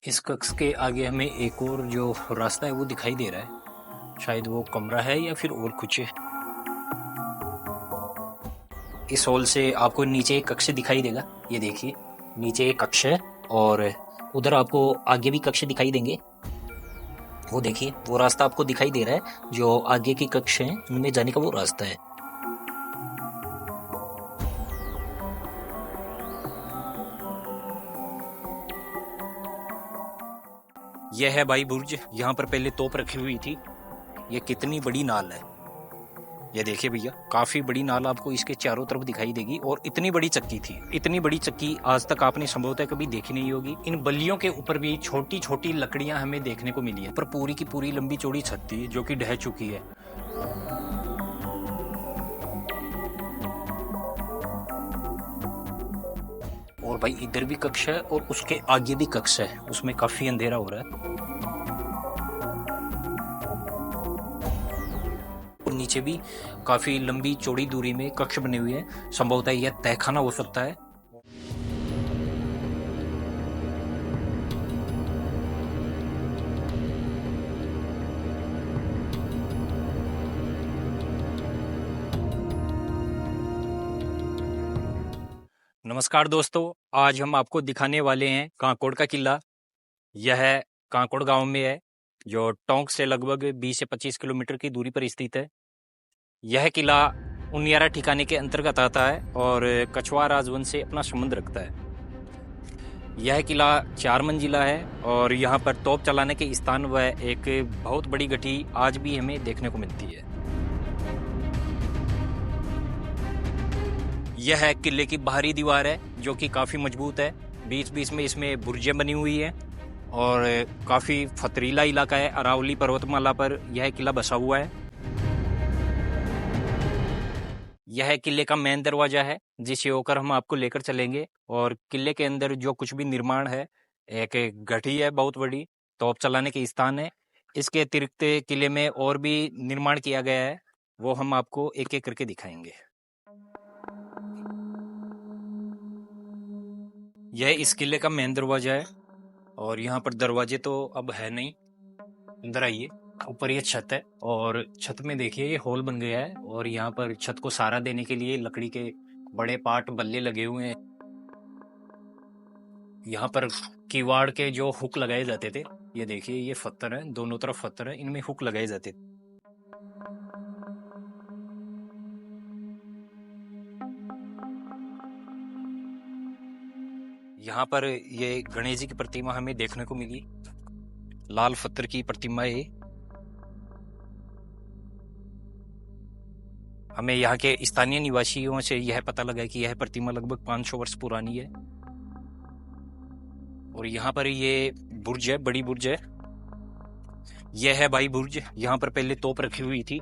इस कक्ष के आगे हमें एक और जो रास्ता है वो दिखाई दे रहा है। शायद वो कमरा है या फिर और कुछ है। इस हॉल से आपको नीचे एक कक्ष दिखाई देगा। ये देखिए, नीचे एक कक्ष है और उधर आपको आगे भी कक्ष दिखाई देंगे। वो देखिए, वो रास्ता आपको दिखाई दे रहा है। जो आगे के कक्ष हैं उनमें जाने का वो रास्ता है। यह है भाई बुर्ज। यहाँ पर पहले तोप रखी हुई थी। ये कितनी बड़ी नाल है, ये देखिए भैया, काफी बड़ी नाल आपको इसके चारों तरफ दिखाई देगी। और इतनी बड़ी चक्की थी, इतनी बड़ी चक्की आज तक आपने संभवतः कभी देखी नहीं होगी। इन बल्लियों के ऊपर भी छोटी छोटी लकड़ियां हमें देखने को मिली है, पर पूरी की पूरी लंबी चौड़ी छत थी जो कि ढह चुकी है। और भाई इधर भी कक्ष है और उसके आगे भी कक्ष है, उसमें काफी अंधेरा हो रहा है। और नीचे भी काफी लंबी चौड़ी दूरी में कक्ष बने हुए हैं। संभवतः यह तहखाना हो सकता है। नमस्कार दोस्तों, आज हम आपको दिखाने वाले हैं कांकोड़ का किला। यह कांकोड़ गांव में है, जो टोंक से लगभग 20 से 25 किलोमीटर की दूरी पर स्थित है। यह किला उनियारा ठिकाने के अंतर्गत आता है और कछवार राजवंश से अपना संबंध रखता है। यह किला 4 मंजिला है और यहाँ पर तोप चलाने के स्थान व एक बहुत बड़ी गठी आज भी हमें देखने को मिलती है। यह किले की बाहरी दीवार है जो कि काफ़ी मजबूत है। बीच बीच में इसमें बुर्जें बनी हुई हैं और काफ़ी पथरीला इलाका है। अरावली पर्वतमाला पर यह किला बसा हुआ है। यह किले का मेन दरवाजा है जिसे होकर हम आपको लेकर चलेंगे। और किले के अंदर जो कुछ भी निर्माण है, एक गठी है बहुत बड़ी, तोप चलाने के स्थान है। इसके अतिरिक्त किले में और भी निर्माण किया गया है, वो हम आपको एक एक करके दिखाएंगे। यह इस किले का मेन दरवाजा है और यहाँ पर दरवाजे तो अब है नहीं। अंदर आइए। ऊपर ये छत है और छत में देखिए ये हॉल बन गया है और यहाँ पर छत को सहारा देने के लिए लकड़ी के बड़े पाट बल्ले लगे हुए हैं। यहाँ पर किवाड़ के जो हुक लगाए जाते थे, ये देखिए, ये पत्थर है, दोनों तरफ पत्थर है, इनमें हुक लगाए जाते थे। यहाँ पर ये गणेश जी की प्रतिमा हमें देखने को मिली। लाल पत्थर की प्रतिमा है। हमें यहाँ के स्थानीय निवासियों से यह पता लगा कि यह प्रतिमा लगभग 500 वर्ष पुरानी है। और यहाँ पर ये बुर्ज है, बड़ी बुर्ज है। यह है भाई बुर्ज। यहाँ पर पहले तोप रखी हुई थी।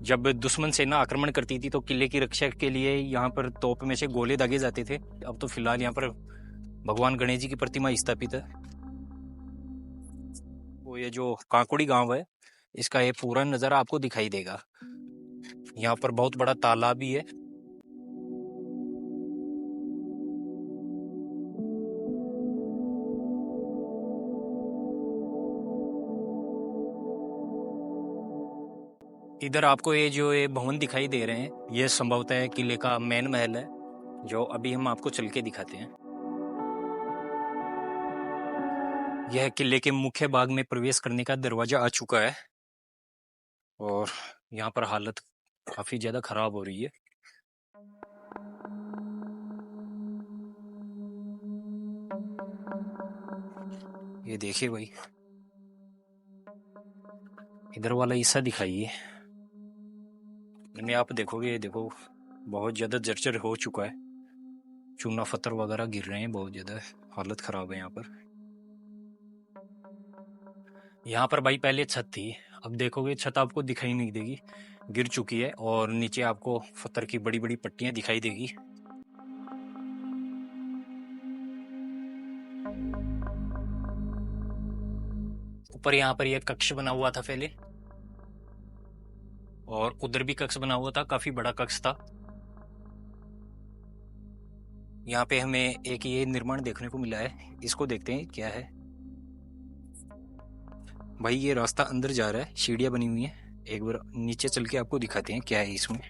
जब दुश्मन सेना आक्रमण करती थी तो किले की रक्षा के लिए यहाँ पर तोप में से गोले दागे जाते थे। अब तो फिलहाल यहाँ पर भगवान गणेश जी की प्रतिमा स्थापित है। वो ये जो कांकोड़ी गांव है, इसका ये पूरा नजारा आपको दिखाई देगा। यहाँ पर बहुत बड़ा तालाब भी है। इधर आपको ये भवन दिखाई दे रहे हैं, ये संभवतः किले का मेन महल है, जो अभी हम आपको चल के दिखाते हैं। यह किले के मुख्य भाग में प्रवेश करने का दरवाजा आ चुका है और यहाँ पर हालत काफी ज्यादा खराब हो रही है। ये देखिए भाई, इधर वाला हिस्सा दिखाइए। इनमें आप देखोगे, ये देखो, बहुत ज्यादा जर्जर हो चुका है। चूना पत्थर वगैरह गिर रहे हैं, बहुत ज्यादा हालत खराब है यहाँ पर। यहाँ पर भाई पहले छत थी, अब देखोगे छत आपको दिखाई नहीं देगी, गिर चुकी है। और नीचे आपको पत्थर की बड़ी बड़ी पट्टियां दिखाई देगी। ऊपर यहाँ पर यह कक्ष बना हुआ था पहले, और उधर भी कक्ष बना हुआ था, काफी बड़ा कक्ष था। यहाँ पे हमें एक ये निर्माण देखने को मिला है, इसको देखते हैं क्या है। भाई ये रास्ता अंदर जा रहा है, सीढ़ियाँ बनी हुई हैं। एक बार नीचे चल के आपको दिखाते हैं क्या है इसमें।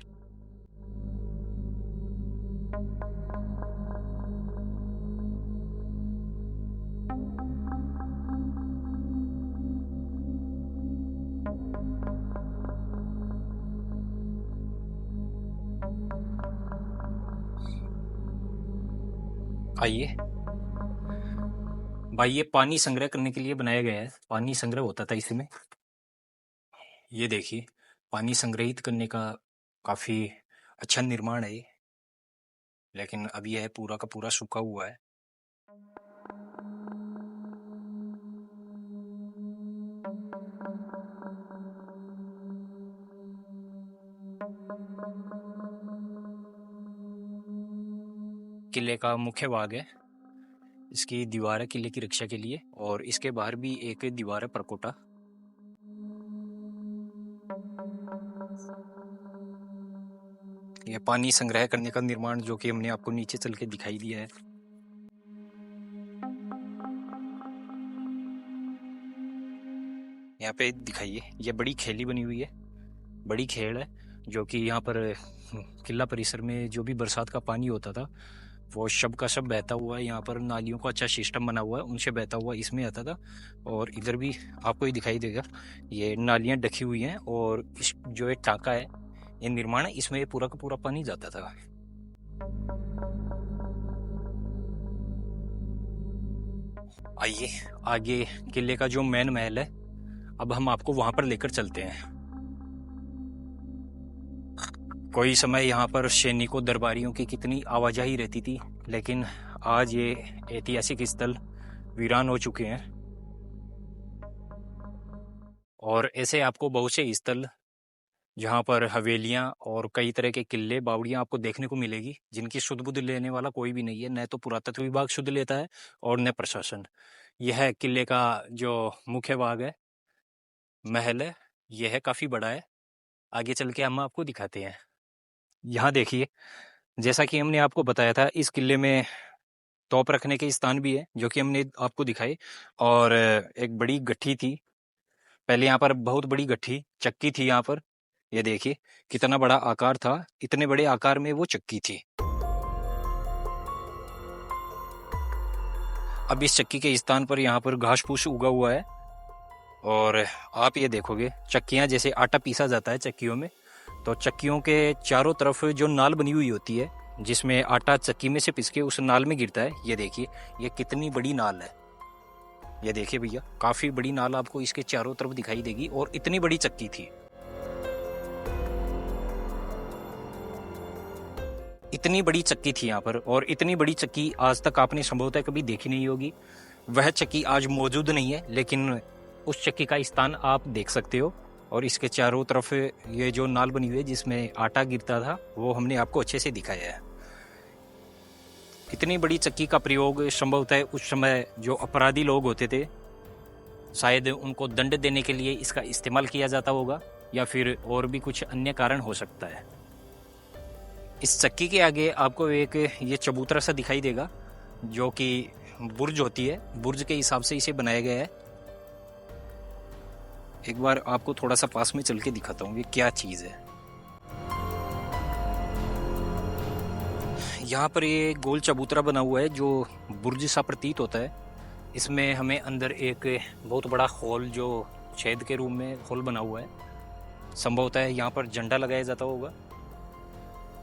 आइए भाई, ये पानी संग्रह करने के लिए बनाया गया है। पानी संग्रह होता था इसमें। ये देखिए, पानी संग्रहित करने का काफी अच्छा निर्माण है ये। लेकिन अब यह पूरा का पूरा सूखा हुआ है। किले का मुख्य भाग है। इसकी दीवार है किले की रक्षा के लिए, और इसके बाहर भी एक दीवार है परकोटा। यह पानी संग्रह करने का निर्माण जो कि हमने आपको नीचे चल के दिखाई दिया है। यहाँ पे दिखाइए, ये बड़ी खेली बनी हुई है। बड़ी खेल है जो कि यहाँ पर किला परिसर में जो भी बरसात का पानी होता था वो सब का सब बहता हुआ, यहाँ पर नालियों का अच्छा सिस्टम बना हुआ है, उनसे बहता हुआ इसमें आता था। और इधर भी आपको ही दिखाई देगा, ये नालियाँ ढकी हुई हैं, और इस जो एक टाँका है, ये निर्माण है, इसमें पूरा का पूरा पानी जाता था। आइए आगे किले का जो मेन महल है, अब हम आपको वहां पर लेकर चलते हैं। कोई समय यहाँ पर सैनिकों दरबारियों की कितनी आवाजाही रहती थी, लेकिन आज ये ऐतिहासिक स्थल वीरान हो चुके हैं। और ऐसे आपको बहुत से स्थल जहाँ पर हवेलियाँ और कई तरह के किले बावड़ियाँ आपको देखने को मिलेगी, जिनकी सुध बुध लेने वाला कोई भी नहीं है। न तो पुरातत्व विभाग सुध लेता है और न प्रशासन। यह किले का जो मुख्य भाग है, महल है, यह है काफी बड़ा है। आगे चल के हम आपको दिखाते हैं। यहाँ देखिए, जैसा कि हमने आपको बताया था, इस किले में तोप रखने के स्थान भी है जो कि हमने आपको दिखाई। और एक बड़ी गट्ठी थी पहले, यहाँ पर बहुत बड़ी गट्ठी चक्की थी यहाँ पर। ये देखिए कितना बड़ा आकार था, इतने बड़े आकार में वो चक्की थी। अब इस चक्की के स्थान पर यहाँ पर घास फूस उगा हुआ है। और आप ये देखोगे, चक्कियाँ जैसे आटा पीसा जाता है चक्कियों में, तो चक्कियों के चारों तरफ जो नाल बनी हुई होती है, जिसमें आटा चक्की में से पिस के उस नाल में गिरता है। ये देखिए, ये कितनी बड़ी नाल है। ये देखिए भैया, काफी बड़ी नाल आपको इसके चारों तरफ दिखाई देगी, और इतनी बड़ी चक्की थी। इतनी बड़ी चक्की थी यहाँ पर, और इतनी बड़ी चक्की आज तक आपने संभवतः कभी देखी नहीं होगी। वह चक्की आज मौजूद नहीं है, लेकिन उस चक्की का स्थान आप देख सकते हो। और इसके चारों तरफ ये जो नाल बनी हुई है जिसमें आटा गिरता था, वो हमने आपको अच्छे से दिखाया है। इतनी बड़ी चक्की का प्रयोग संभवतः उस समय जो अपराधी लोग होते थे, शायद उनको दंड देने के लिए इसका इस्तेमाल किया जाता होगा, या फिर और भी कुछ अन्य कारण हो सकता है। इस चक्की के आगे आपको एक ये चबूतरा सा दिखाई देगा, जो कि बुर्ज होती है, बुर्ज के हिसाब से इसे बनाया गया है। एक बार आपको थोड़ा सा पास में चल के दिखाता हूँ ये क्या चीज है। यहाँ पर ये गोल चबूतरा बना हुआ है जो बुर्ज सा प्रतीत होता है। इसमें हमें अंदर एक बहुत बड़ा हॉल, जो छेद के रूप में हॉल बना हुआ है, संभवतः यहाँ पर झंडा लगाया जाता होगा।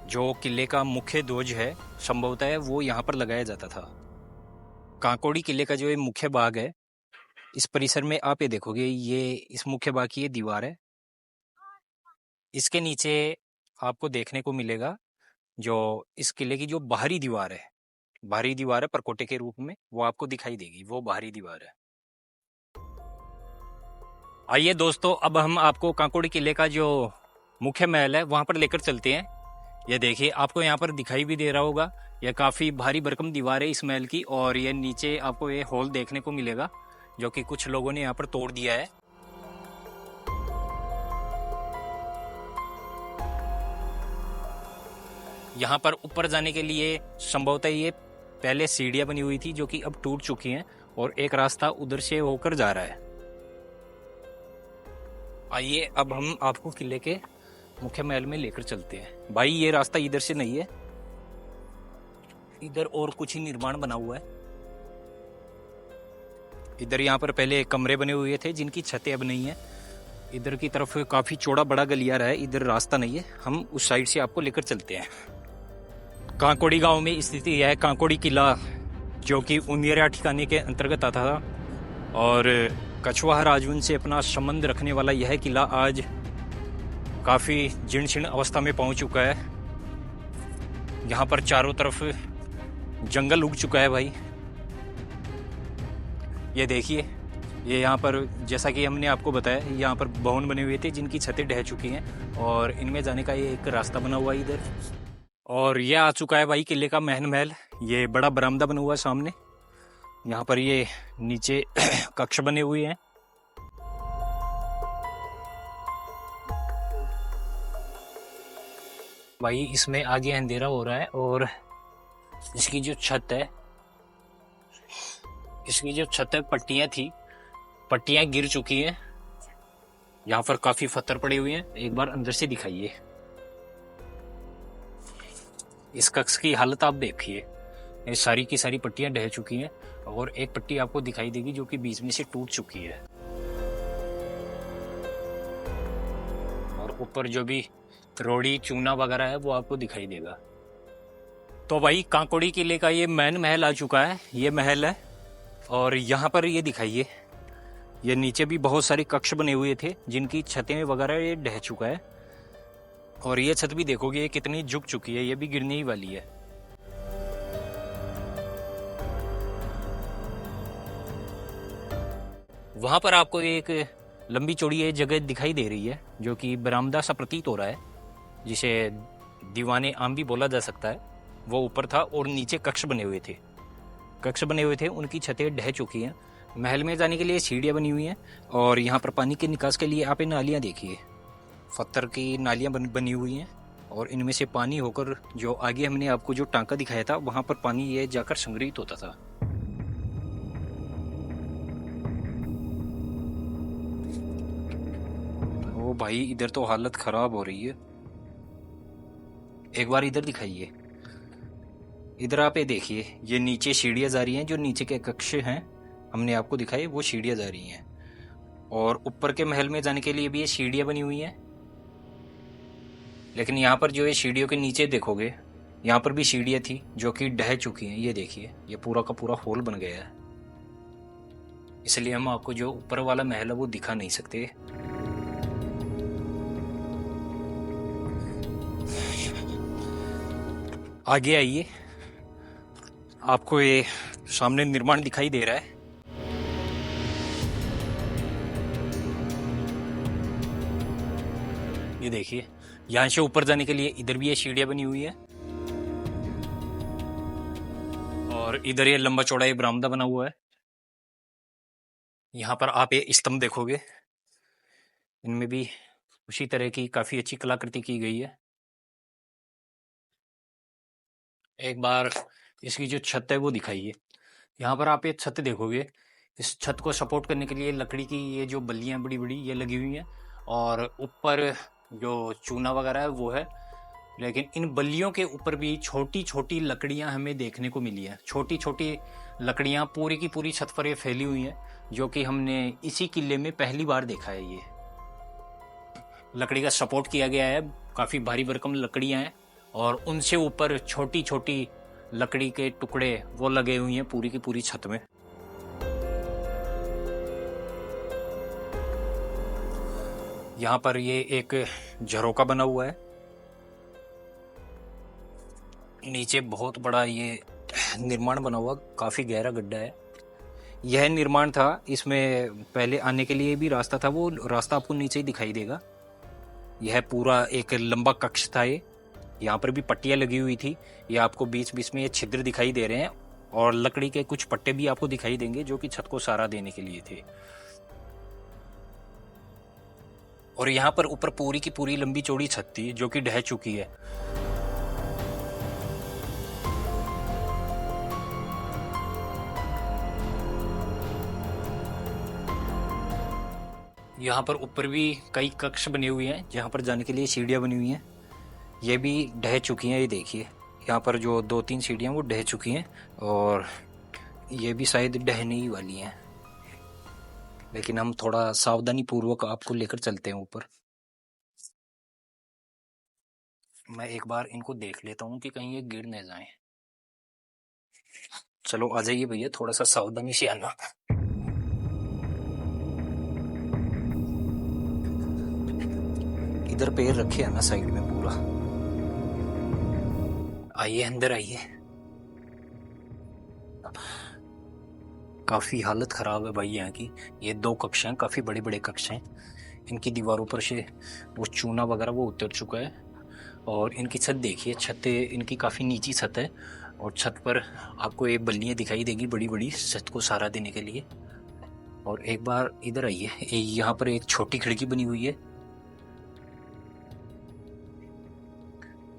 जो किले का मुख्य ध्वज है, संभवतः वो यहाँ पर लगाया जाता था। कांकोड़ी किले का जो ये मुख्य भाग है, इस परिसर में आप ये देखोगे, ये इस मुख्य भाग की ये दीवार है। इसके नीचे आपको देखने को मिलेगा जो इस किले की जो बाहरी दीवार है परकोटे के रूप में, वो आपको दिखाई देगी, वो बाहरी दीवार है। आइए दोस्तों, अब हम आपको कांकोड़ी किले का जो मुख्य महल है वहां पर लेकर चलते हैं। ये देखिए, आपको यहाँ पर दिखाई भी दे रहा होगा, यह काफी भारी भरकम दीवार है इस महल की। और ये नीचे आपको ये हॉल देखने को मिलेगा जो कि कुछ लोगों ने यहाँ पर तोड़ दिया है। यहाँ पर ऊपर जाने के लिए संभवतः ये पहले सीढ़ियां बनी हुई थी जो कि अब टूट चुकी हैं, और एक रास्ता उधर से होकर जा रहा है। आइए अब हम आपको किले के मुख्य महल में लेकर चलते हैं। भाई ये रास्ता इधर से नहीं है, इधर और कुछ ही निर्माण बना हुआ है। इधर यहाँ पर पहले कमरे बने हुए थे जिनकी छतें अब नहीं है। इधर की तरफ काफी चौड़ा बड़ा गलियारा है, इधर रास्ता नहीं है, हम उस साइड से आपको लेकर चलते हैं। कांकोड़ी गांव में स्थित यह है कांकोड़ी किला, जो कि उनियरा ठिकाने के अंतर्गत आता था और कछवाहा राजवंश से अपना संबंध रखने वाला यह किला आज काफी जीर्ण शीर्ण अवस्था में पहुंच चुका है। यहाँ पर चारों तरफ जंगल उग चुका है भाई। ये देखिए, ये यहाँ पर जैसा कि हमने आपको बताया, यहाँ पर भवन बने हुए थे जिनकी छतें ढह चुकी हैं और इनमें जाने का ये एक रास्ता बना हुआ है इधर। और ये आ चुका है भाई किले का महन महल। ये बड़ा बरामदा बना हुआ है सामने, यहाँ पर ये नीचे कक्ष बने हुए हैं। भाई इसमें आगे अंधेरा हो रहा है और इसकी जो छत है, पट्टियां थी, पट्टियां गिर चुकी हैं। यहाँ पर काफी पत्थर पड़े हुए हैं, एक बार अंदर से दिखाइए। इस कक्ष की हालत आप देखिए, ये सारी की सारी पट्टियां ढह चुकी हैं और एक पट्टी आपको दिखाई देगी जो कि बीच में से टूट चुकी है। और ऊपर जो भी रोड़ी चूना वगैरह है वो आपको दिखाई देगा। तो भाई कांकोड़ी किले का ये मैन महल आ चुका है, ये महल है। और यहाँ पर ये दिखाइए, ये नीचे भी बहुत सारे कक्ष बने हुए थे जिनकी छतें वगैरह ये ढह चुका है। और ये छत भी देखोगे ये कितनी झुक चुकी है, ये भी गिरने ही वाली है। वहां पर आपको एक लंबी चौड़ी जगह दिखाई दे रही है जो कि बरामदा सा प्रतीत हो रहा है, जिसे दीवाने आम भी बोला जा सकता है। वो ऊपर था और नीचे कक्ष बने हुए थे, उनकी छतें ढह चुकी हैं। महल में जाने के लिए सीढ़ियाँ बनी हुई हैं और यहाँ पर पानी के निकास के लिए आप ये नालियाँ देखिए, पत्थर की नालियाँ बनी हुई हैं और इनमें से पानी होकर जो आगे हमने आपको जो टांका दिखाया था वहाँ पर पानी ये जाकर संग्रहित होता था। ओ भाई इधर तो हालत खराब हो रही है, एक बार इधर दिखाइए। इधर आप ये देखिए, ये नीचे सीढ़ियाँ जा रही हैं, जो नीचे के कक्ष हैं हमने आपको दिखाई, वो सीढ़ियाँ जा रही हैं। और ऊपर के महल में जाने के लिए भी ये सीढ़ियाँ बनी हुई हैं। लेकिन यहाँ पर जो ये सीढ़ियों के नीचे देखोगे, यहाँ पर भी सीढ़ियाँ थी जो कि ढह चुकी हैं। ये देखिए, ये पूरा का पूरा होल बन गया है, इसलिए हम आपको जो ऊपर वाला महल है वो दिखा नहीं सकते। आगे आइए, आपको ये सामने निर्माण दिखाई दे रहा है। ये देखिए, यहाँ से ऊपर जाने के लिए इधर भी ये सीढ़ियाँ बनी हुई है और इधर ये लंबा चौड़ा ये बरामदा बना हुआ है। यहाँ पर आप ये स्तंभ देखोगे, इनमें भी उसी तरह की काफी अच्छी कलाकृति की गई है। एक बार इसकी जो छत है वो दिखाइए। यहाँ पर आप ये छत देखोगे, इस छत को सपोर्ट करने के लिए लकड़ी की ये जो बल्लियाँ बड़ी बड़ी ये लगी हुई हैं और ऊपर जो चूना वगैरह है वो है। लेकिन इन बल्लियों के ऊपर भी छोटी छोटी लकड़ियाँ हमें देखने को मिली है। छोटी छोटी लकड़ियाँ पूरी की पूरी छत पर ये फैली हुई हैं, जो कि हमने इसी किले में पहली बार देखा है। ये लकड़ी का सपोर्ट किया गया है, काफ़ी भारी भरकम लकड़ियाँ हैं और उनसे ऊपर छोटी छोटी लकड़ी के टुकड़े वो लगे हुए हैं पूरी की पूरी छत में। यहाँ पर ये एक झरोका बना हुआ है, नीचे बहुत बड़ा ये निर्माण बना हुआ, काफ़ी गहरा गड्ढा है। यह निर्माण था, इसमें पहले आने के लिए भी रास्ता था, वो रास्ता आपको नीचे ही दिखाई देगा। यह पूरा एक लंबा कक्ष था ये, यहाँ पर भी पट्टियाँ लगी हुई थी। ये आपको बीच बीच में ये छिद्र दिखाई दे रहे हैं और लकड़ी के कुछ पट्टे भी आपको दिखाई देंगे जो कि छत को सहारा देने के लिए थे। और यहाँ पर ऊपर पूरी की पूरी लंबी चौड़ी छत थी जो कि ढह चुकी है। यहाँ पर ऊपर भी कई कक्ष बने हुए हैं जहाँ पर जाने के लिए सीढ़ियाँ बनी हुई हैं। ये भी ढह चुकी हैं, ये देखिए यहाँ पर जो 2-3 सीढ़ियाँ वो ढह चुकी हैं और ये भी शायद ढहने ही वाली हैं, लेकिन हम थोड़ा सावधानी पूर्वक आपको लेकर चलते हैं ऊपर। मैं एक बार इनको देख लेता हूँ कि कहीं ये गिर न जाए। चलो आ जाइए भैया, थोड़ा सा सावधानी से आना। इधर पैर रखे है ना साइड में पूरा। आइए अंदर आइए। काफी हालत खराब है भाई यहाँ की। ये 2 कक्ष हैं, काफी बड़े बड़े कक्ष हैं। इनकी दीवारों पर से वो चूना वगैरह वो उतर चुका है और इनकी छत देखिए, छत इनकी काफी नीची छत है और छत पर आपको ये बल्लियां दिखाई देगी बड़ी बड़ी छत को सहारा देने के लिए। और एक बार इधर आइए, यहाँ पर एक छोटी खिड़की बनी हुई है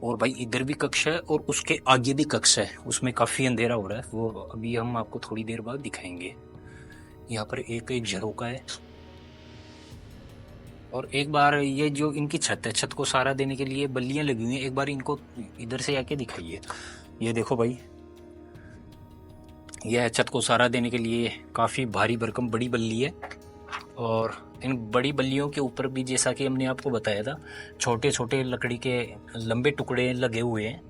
और भाई इधर भी कक्ष है और उसके आगे भी कक्ष है, उसमें काफी अंधेरा हो रहा है, वो अभी हम आपको थोड़ी देर बाद दिखाएंगे। यहाँ पर एक झरोका है और एक बार ये जो इनकी छत है, छत को सहारा देने के लिए बल्लियां लगी हुई हैं, एक बार इनको इधर से आके दिखाइए। ये देखो भाई, यह छत को सहारा देने के लिए काफी भारी भरकम बड़ी बल्ली है और इन बड़ी बल्लियों के ऊपर भी जैसा कि हमने आपको बताया था, छोटे छोटे लकड़ी के लंबे टुकड़े लगे हुए हैं।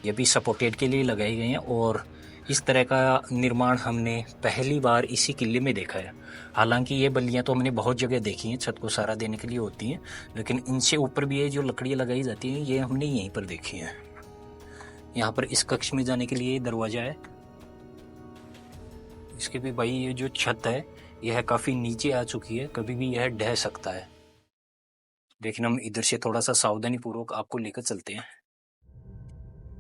ये भी सपोर्टेड के लिए लगाए गए हैं और इस तरह का निर्माण हमने पहली बार इसी किले में देखा है। हालांकि ये बल्लियां तो हमने बहुत जगह देखी हैं, छत को सहारा देने के लिए होती हैं, लेकिन इनसे ऊपर भी ये जो लकड़ियाँ लगाई जाती हैं ये हमने यहीं पर देखी हैं। यहाँ पर इस कक्ष में जाने के लिए दरवाजा है। इसके भी भाई ये जो छत है यह काफ़ी नीचे आ चुकी है, कभी भी यह ढह सकता है। लेकिन हम इधर से थोड़ा सा सावधानी पूर्वक आपको लेकर चलते हैं।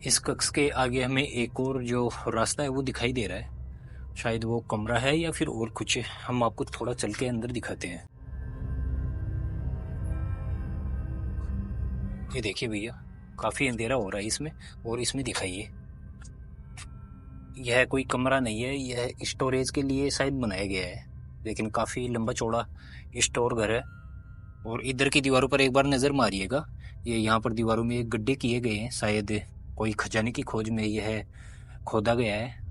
इस कक्ष के आगे हमें एक और जो रास्ता है वो दिखाई दे रहा है, शायद वो कमरा है या फिर और कुछ। हम आपको थोड़ा चल के अंदर दिखाते हैं। ये देखिए भैया, काफ़ी अंधेरा हो रहा है इसमें और इसमें दिखाइए। यह कोई कमरा नहीं है, यह स्टोरेज के लिए शायद बनाया गया है, लेकिन काफ़ी लंबा चौड़ा स्टोर घर है। और इधर की दीवारों पर एक बार नज़र मारिएगा, ये यहाँ पर दीवारों में एक गड्ढे किए गए हैं, शायद कोई खजाने की खोज में यह खोदा गया है।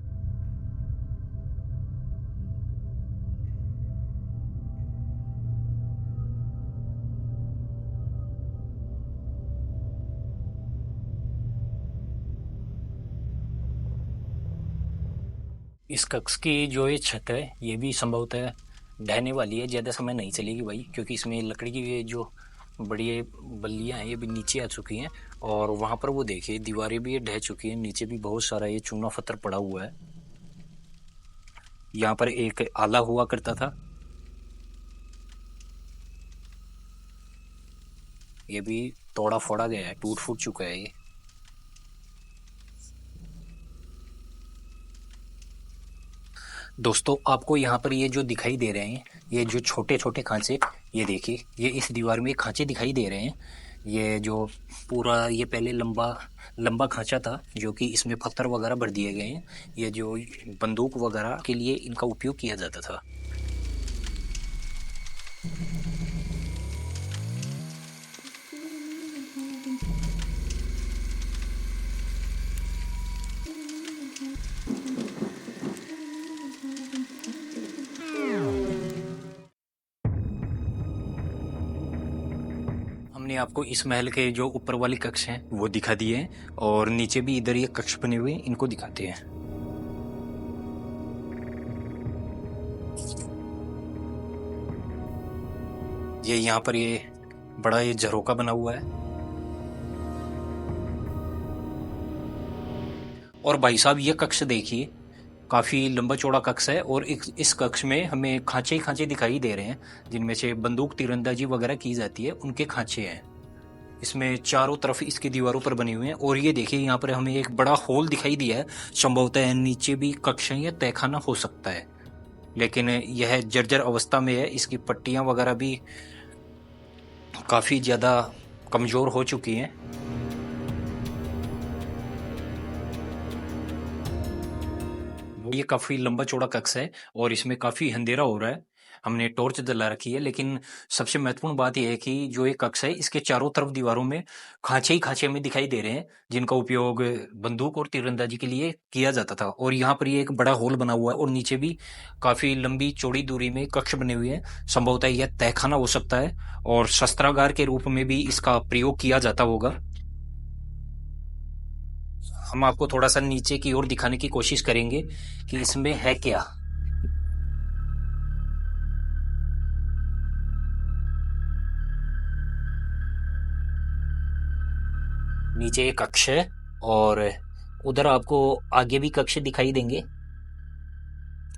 इस कक्ष की जो ये छत है ये भी संभवतः ढहने वाली है, ज़्यादा समय नहीं चलेगी भाई, क्योंकि इसमें लकड़ी की ये जो बड़ी बल्लियाँ हैं ये भी नीचे आ चुकी हैं और वहाँ पर वो देखिए दीवारें भी ये ढह चुकी हैं, नीचे भी बहुत सारा ये चूना पत्थर पड़ा हुआ है। यहाँ पर एक आला हुआ करता था, ये भी तोड़ा फोड़ा गया है, टूट फूट चुका है ये। दोस्तों आपको यहाँ पर ये जो दिखाई दे रहे हैं, ये जो छोटे छोटे खांचे, ये देखिए ये इस दीवार में खांचे दिखाई दे रहे हैं। ये जो पूरा ये पहले लंबा लंबा खांचा था जो कि इसमें पत्थर वगैरह भर दिए गए हैं, ये जो बंदूक वगैरह के लिए इनका उपयोग किया जाता था। हमने आपको इस महल के जो ऊपर वाले कक्ष हैं वो दिखा दिए हैं और नीचे भी इधर ये कक्ष बने हुए हैं, इनको दिखाते हैं। ये यहाँ पर ये बड़ा ये झरोका बना हुआ है और भाई साहब ये कक्ष देखिए, काफ़ी लंबा चौड़ा कक्ष है और इस कक्ष में हमें खांचे ही खांचे दिखाई दे रहे हैं, जिनमें से बंदूक तीरंदाजी वगैरह की जाती है उनके खांचे हैं। इसमें चारों तरफ इसकी दीवारों पर बनी हुई हैं और ये देखिए यहाँ पर हमें एक बड़ा हॉल दिखाई दिया है, संभवतः नीचे भी कक्ष या तहखाना हो सकता है, लेकिन यह जर्जर अवस्था में है, इसकी पट्टियाँ वगैरह भी काफ़ी ज़्यादा कमज़ोर हो चुकी हैं। ये काफ़ी लंबा चौड़ा कक्ष है और इसमें काफ़ी अंधेरा हो रहा है। हमने टॉर्च जला रखी है, लेकिन सबसे महत्वपूर्ण बात यह है कि जो ये कक्ष है इसके चारों तरफ दीवारों में खांचे ही खांचे हमें दिखाई दे रहे हैं, जिनका उपयोग बंदूक और तीरंदाजी के लिए किया जाता था। और यहाँ पर ये एक बड़ा हॉल बना हुआ है और नीचे भी काफी लंबी चौड़ी दूरी में कक्ष बने हुए हैं। संभवतः यह तहखाना हो सकता है और शस्त्रागार के रूप में भी इसका प्रयोग किया जाता होगा। हम आपको थोड़ा सा नीचे की ओर दिखाने की कोशिश करेंगे कि इसमें है क्या। नीचे एक कक्ष है और उधर आपको आगे भी कक्ष दिखाई देंगे।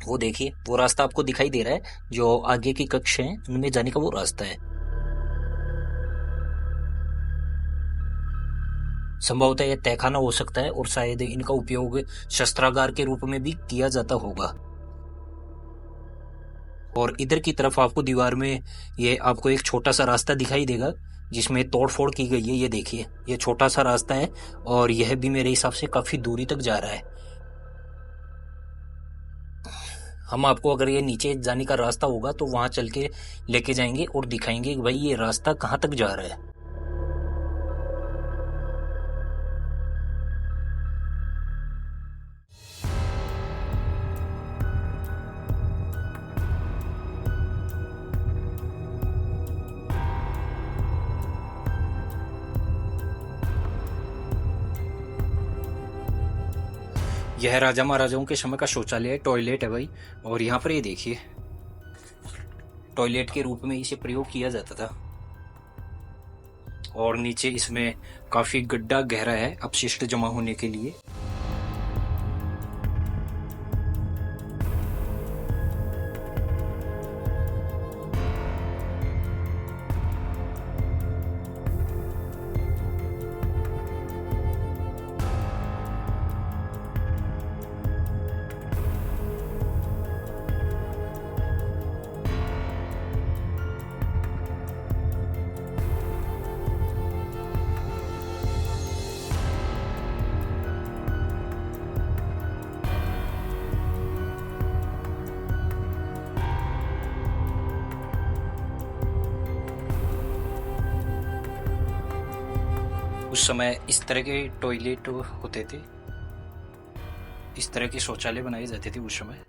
वो देखिए, वो रास्ता आपको दिखाई दे रहा है, जो आगे की कक्ष है उनमें जाने का वो रास्ता है। संभवतः यह तहखाना हो सकता है और शायद इनका उपयोग शस्त्रागार के रूप में भी किया जाता होगा। और इधर की तरफ आपको दीवार में ये आपको एक छोटा सा रास्ता दिखाई देगा जिसमें तोड़फोड़ की गई है। ये देखिए, ये छोटा सा रास्ता है और यह भी मेरे हिसाब से काफी दूरी तक जा रहा है। हम आपको अगर ये नीचे जाने का रास्ता होगा तो वहां चल के लेके जाएंगे और दिखाएंगे कि भाई ये रास्ता कहाँ तक जा रहा है। यह राजा महाराजाओं के समय का शौचालय है, टॉयलेट है भाई। और यहाँ पर ये देखिए, टॉयलेट के रूप में इसे प्रयोग किया जाता था। और नीचे इसमें काफी गड्ढा गहरा है अपशिष्ट जमा होने के लिए। उस समय इस तरह के टॉयलेट होते थे, इस तरह के शौचालय बनाए जाते थे उस समय।